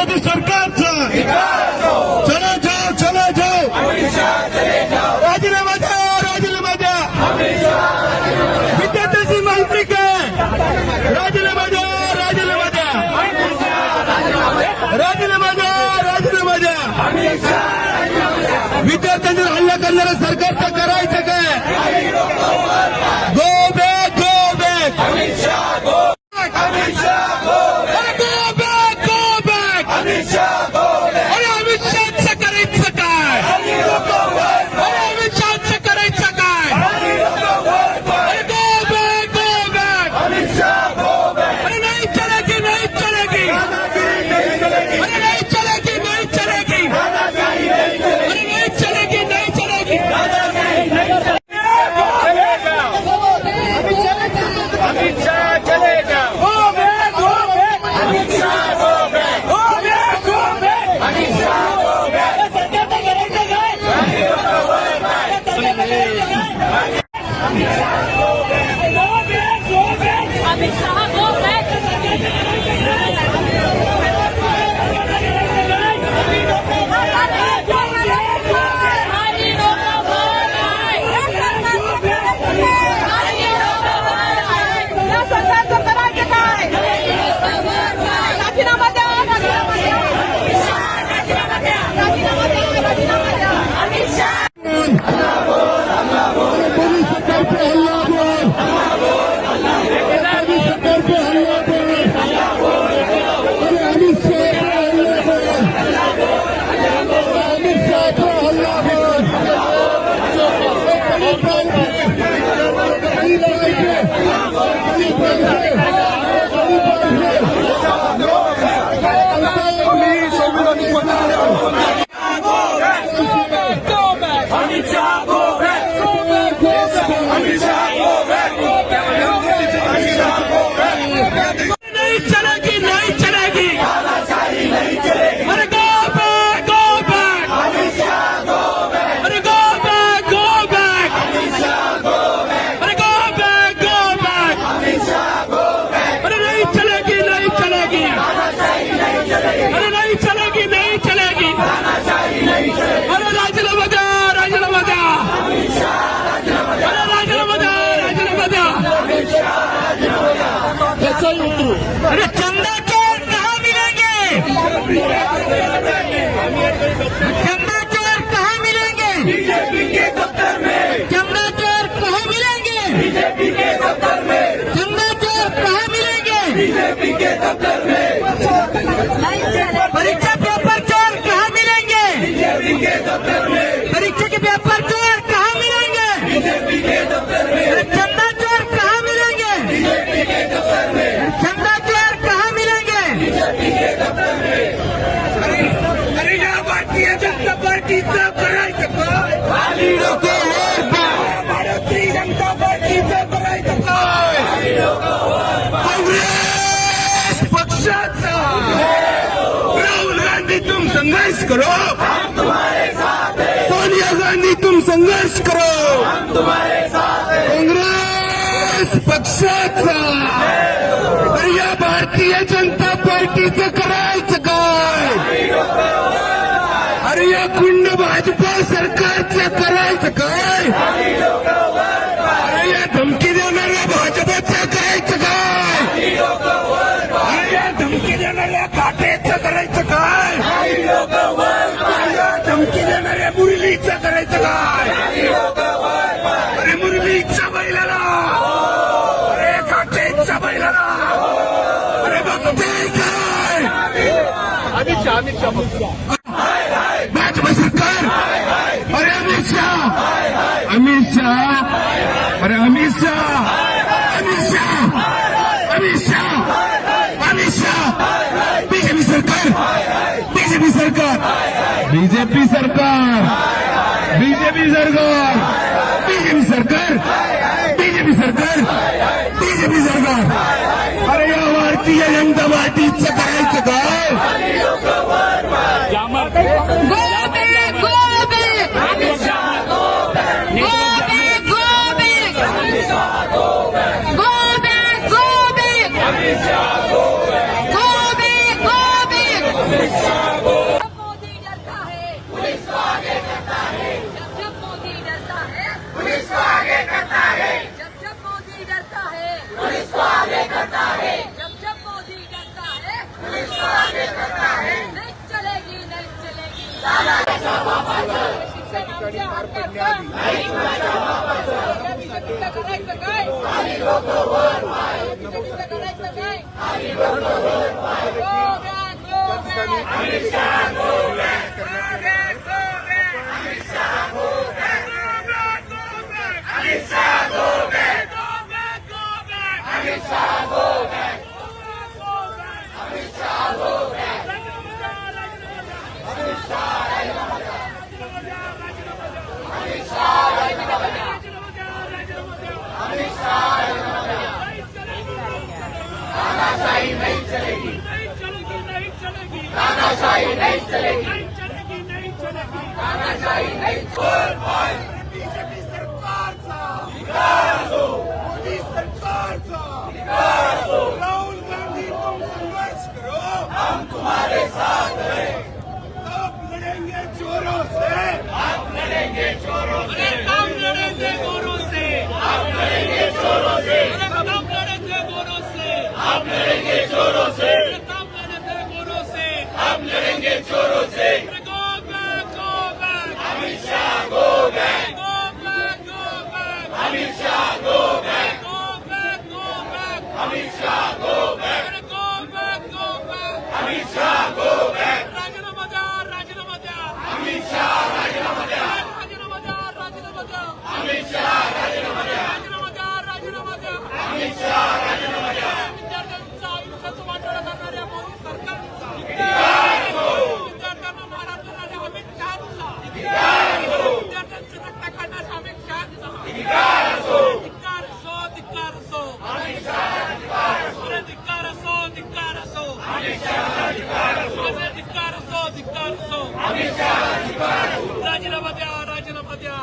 मोदी सरकारचा चला जाओ राजीनामा द्या विद्यार्थ्यांची माहिती काय राजीनामा द्या विद्यार्थ्यांवर हल्ला करणाऱ्या सरकारचं करायचं काय गो बॅक अमित शहाचं करायचं काय अमित शहाचं करायचं काय गो बॅक अरे नहीं चलेगी नहीं चलेगी अरे चंदा चोर कहाँ मिलेंगे बीजेपी के दफ्तर में चंदा चोर कहाँ मिलेंगे बीजेपी के दफ्तर में चंदा चोर कहाँ मिलेंगे बीजेपी के दफ्तर में परीक्षा पेपर चोर कहाँ मिलेंगे बीजेपी के दफ्तर में परीक्षा के पेपर चोर कहाँ मिलेंगे बीजेपी के दफ्तर में चंदा चोर कहाँ मिलेंगे बीजेपी के दफ्तर में अरे या भारतीय जनता पार्टीचं करायचं काय भारतीय जनता पार्टीचं करायचं काय काँग्रेस पक्षाचा राहुल गांधी तुम संघर्ष करो सोनिया गांधी तुम संघर्ष करो काँग्रेस पक्षाचा अरे या भारतीय जनता पार्टीचं करायचं काय अरे या कुंड भाजपा सरकारचं करायचं काय अरे या धमकी देणाऱ्या भाजपचं करायचं काय अरे या धमकी देणाऱ्या काटेचं करायचं काय या धमकी देणाऱ्या मुरलीचं करायचं काय अरे मुरलीच्या बैलाला अरे काटेच्या बैलाला अमित शाह भाजपा सरकार अरे अमित शाह अरे अमित शाह बीजेपी सरकार अरे या भारतीय जनता पार्टीचं करायचं काय ठिकाणी पार पडण्याआधी तानाशाही नहीं चलेगी, तानाशाही नहीं चलेगी, तानाशाही नहीं बीजेपी सरकारचा मोदी सरकारचा राहुल गांधी तुम संघर्ष करो, हम तुम्हारे साथ हैं, अब लड़ेंगे जोरों से, हम लड़ेंगे जोरों से, हम लड़ेंगे जोरों से, हम लड़ेंगे जोरों से, हम लड़ेंगे जोरों से, हम लड़ेंगे जोरों से, हम लड़ेंगे जोरों से, हम लड़ेंगे जोरों से। Go back, go back, Amit Shah go back, go back, go back, Amit Shah go back, go back, go back, Amit Shah go back, go back, go back. Amit Shah go back, राजीनामा द्या, राजीनामा द्या, अमित शाह राजीनामा द्या, राजीनामा द्या, राजीनामा द्या, अमित शाह राजीनामा द्या, राजीनामा द्या, राजीनामा द्या. अमित शाह राजीनामा द्या. विद्यार्थ्यांचं आयुष्याचं वाटोळं करणाऱ्या मोदी सरकारचा, विद्यार्थ्यांना मारा करणाऱ्या अमित शहाचा, विद्यार्थ्यांची रट्टा करणाऱ्या अमित शहाचा धिक्कार असो, धिक्कार असो. अरे धिक्कार असो, धिक्कार असो. अरे धिक्कार असो, धिक्कार असो. राजीनामा द्या, राजीनामा द्या.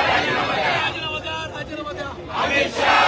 राजीनामा द्या, राजीनामा द्या. अमित शाह